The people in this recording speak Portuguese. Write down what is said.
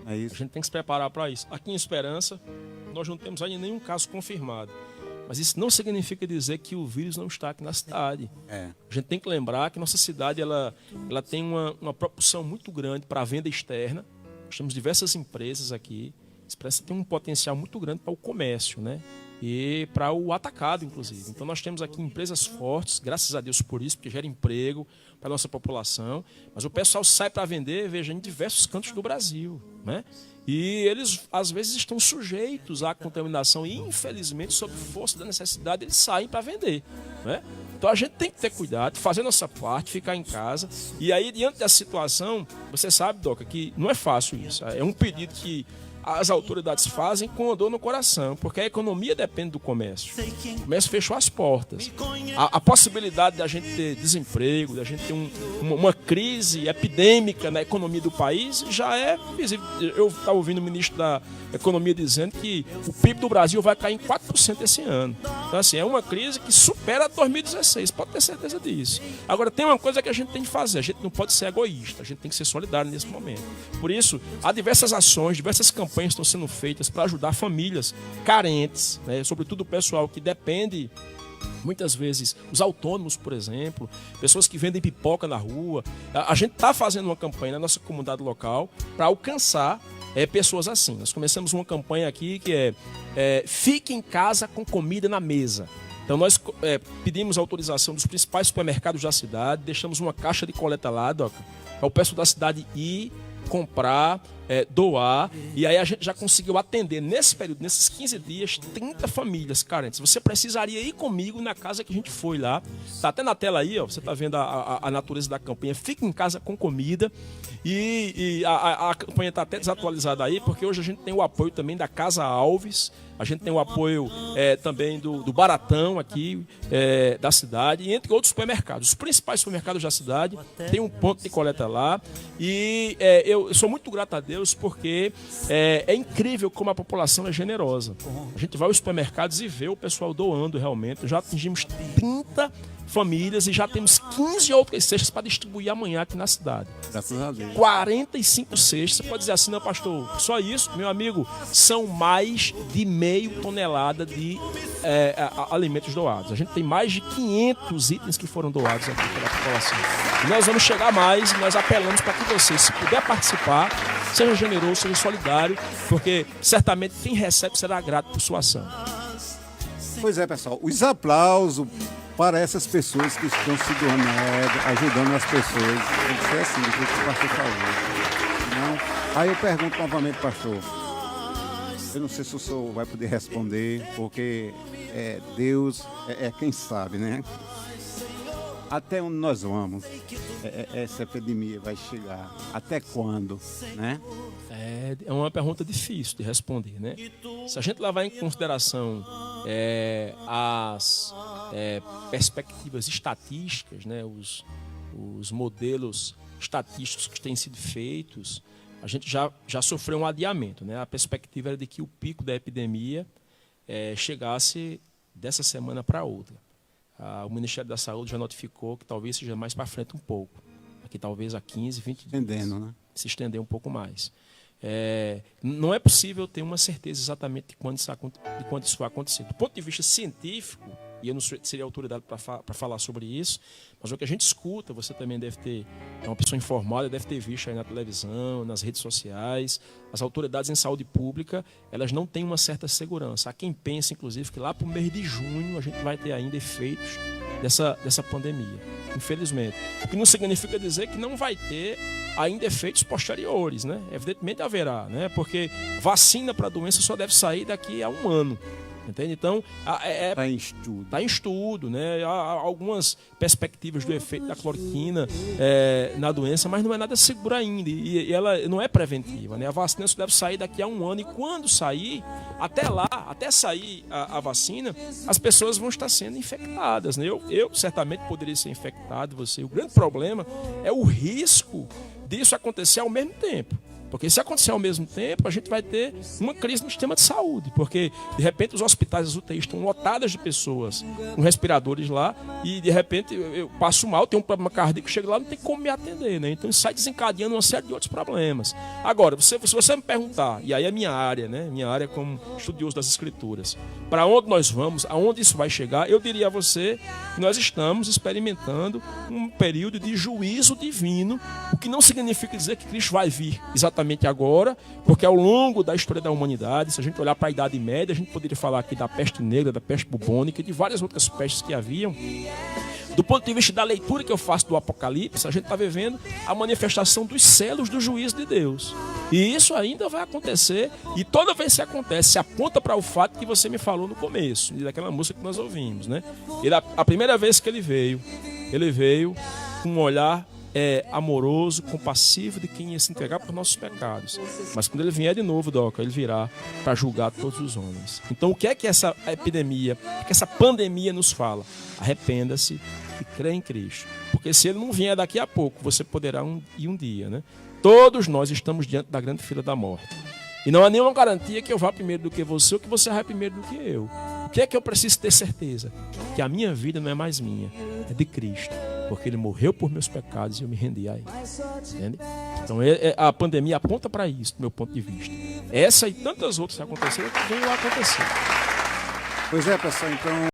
É isso. A gente tem que se preparar para isso. Aqui em Esperança, nós não temos ainda nenhum caso confirmado. Mas isso não significa dizer que o vírus não está aqui na cidade. A gente tem que lembrar que nossa cidade ela tem uma propulsão muito grande para a venda externa. Nós temos diversas empresas aqui. Esperança tem um potencial muito grande para o comércio, né? E para o atacado, inclusive. Então nós temos aqui empresas fortes, graças a Deus por isso, porque gera emprego para a nossa população. Mas o pessoal sai para vender, veja, em diversos cantos do Brasil, né? E eles, às vezes, estão sujeitos à contaminação e, infelizmente, sob força da necessidade, eles saem para vender, né? Então a gente tem que ter cuidado, fazer nossa parte, ficar em casa. E aí, diante dessa situação, você sabe, Doca, que não é fácil isso. É um pedido que as autoridades fazem com a dor no coração, porque a economia depende do comércio. O comércio fechou as portas. A possibilidade da gente ter desemprego, da gente ter uma crise epidêmica na economia do país já é visível. Eu estava ouvindo o ministro da Economia dizendo que o PIB do Brasil vai cair em 4% esse ano. Então, assim, é uma crise que supera 2016, pode ter certeza disso. Agora, tem uma coisa que a gente tem que fazer, a gente não pode ser egoísta, a gente tem que ser solidário nesse momento. Por isso, há diversas ações, diversas campanhas estão sendo feitas para ajudar famílias carentes, né? Sobretudo o pessoal que depende, muitas vezes, os autônomos, por exemplo, pessoas que vendem pipoca na rua. A gente está fazendo uma campanha na nossa comunidade local para alcançar pessoas assim. Nós começamos uma campanha aqui que é Fique em casa com comida na mesa. Então nós pedimos autorização dos principais supermercados da cidade, deixamos uma caixa de coleta lá, Doca, para o pessoal da cidade ir comprar, doar, e aí a gente já conseguiu atender nesse período, nesses 15 dias, 30 famílias carentes. Você precisaria ir comigo na casa que a gente foi lá, tá até na tela aí, ó, você tá vendo a natureza da campanha, Fica em casa com comida, e a campanha tá até desatualizada aí, porque hoje a gente tem o apoio também da Casa Alves, a gente tem o apoio também do Baratão aqui, da cidade, e entre outros supermercados. Os principais supermercados da cidade tem um ponto de coleta lá, e eu sou muito grato a Deus porque é incrível como a população é generosa. A gente vai aos supermercados e vê o pessoal doando realmente. Já atingimos 30 famílias e já temos 15 outras cestas para distribuir amanhã aqui na cidade. 45 cestas. Você pode dizer assim, não, pastor, só isso? Meu amigo, são mais de meio tonelada de alimentos doados. A gente tem mais de 500 itens que foram doados aqui pela população. E nós vamos chegar mais e nós apelamos para que você, se puder participar, seja generoso, seja solidário, porque certamente quem recebe será grato por sua ação. Pois é, pessoal, os aplausos para essas pessoas que estão se doando, ajudando as pessoas. Tem que ser assim, do jeito que o pastor falou. Não? Aí eu pergunto novamente, pastor, eu não sei se o senhor vai poder responder, porque Deus é quem sabe, né? Até onde nós vamos? Essa epidemia vai chegar? Até quando, né? É uma pergunta difícil de responder, né? Se a gente levar em consideração as perspectivas estatísticas, né? Os modelos estatísticos que têm sido feitos, a gente já sofreu um adiamento, né? A perspectiva era de que o pico da epidemia chegasse dessa semana para outra. O Ministério da Saúde já notificou que talvez seja mais para frente um pouco. Aqui talvez a 15, 20 dias. Entendendo, né? Se estender um pouco mais. Não é possível ter uma certeza exatamente de quando isso vai acontecer. Do ponto de vista científico, e eu não seria autoridade para falar sobre isso, mas o que a gente escuta, você também deve ter, é uma pessoa informada, deve ter visto aí na televisão, nas redes sociais, as autoridades em saúde pública, elas não têm uma certa segurança. Há quem pense, inclusive, que lá para o mês de junho a gente vai ter ainda efeitos dessa pandemia, infelizmente. O que não significa dizer que não vai ter ainda efeitos posteriores, né? Evidentemente haverá, né? Porque vacina para a doença só deve sair daqui a um ano. Entende? Então, está em estudo. Está em estudo, né? Há algumas perspectivas do efeito da cloroquina na doença, mas não é nada seguro ainda. E ela não é preventiva, né? A vacina só deve sair daqui a um ano. E quando sair, até sair a vacina, as pessoas vão estar sendo infectadas, né? Eu certamente poderia ser infectado, você. O grande problema é o risco disso acontecer ao mesmo tempo. Porque se acontecer ao mesmo tempo, a gente vai ter uma crise no sistema de saúde. Porque, de repente, os hospitais, as UTIs estão lotadas de pessoas com respiradores lá e, de repente, eu passo mal, tenho um problema cardíaco, chego lá, não tem como me atender, né? Então, isso sai desencadeando uma série de outros problemas. Agora, se você me perguntar, e aí é minha área, né? Minha área como estudioso das Escrituras, para onde nós vamos, aonde isso vai chegar, eu diria a você que nós estamos experimentando um período de juízo divino, o que não significa dizer que Cristo vai vir exatamente agora, porque ao longo da história da humanidade, se a gente olhar para a Idade Média, a gente poderia falar aqui da peste negra, da peste bubônica e de várias outras pestes que haviam. Do ponto de vista da leitura que eu faço do Apocalipse, a gente está vivendo a manifestação dos selos do juízo de Deus. E isso ainda vai acontecer, e toda vez que acontece, se aponta para o fato que você me falou no começo, daquela música que nós ouvimos, né? A primeira vez que ele veio com um olhar amoroso, compassivo de quem ia se entregar por nossos pecados. Mas quando ele vier de novo, Doca, ele virá para julgar todos os homens. Então o que é que essa epidemia, o que essa pandemia nos fala? Arrependa-se e crê em Cristo. Porque se ele não vier daqui a pouco, você poderá ir um dia, né? Todos nós estamos diante da grande fila da morte. E não há nenhuma garantia que eu vá primeiro do que você ou que você vá primeiro do que eu. O que é que eu preciso ter certeza? Que a minha vida não é mais minha, é de Cristo. Porque ele morreu por meus pecados e eu me rendi a ele. Entende? Então a pandemia aponta para isso, do meu ponto de vista. Essa e tantas outras que aconteceram, que venham a acontecer. Pois é, pessoal, então...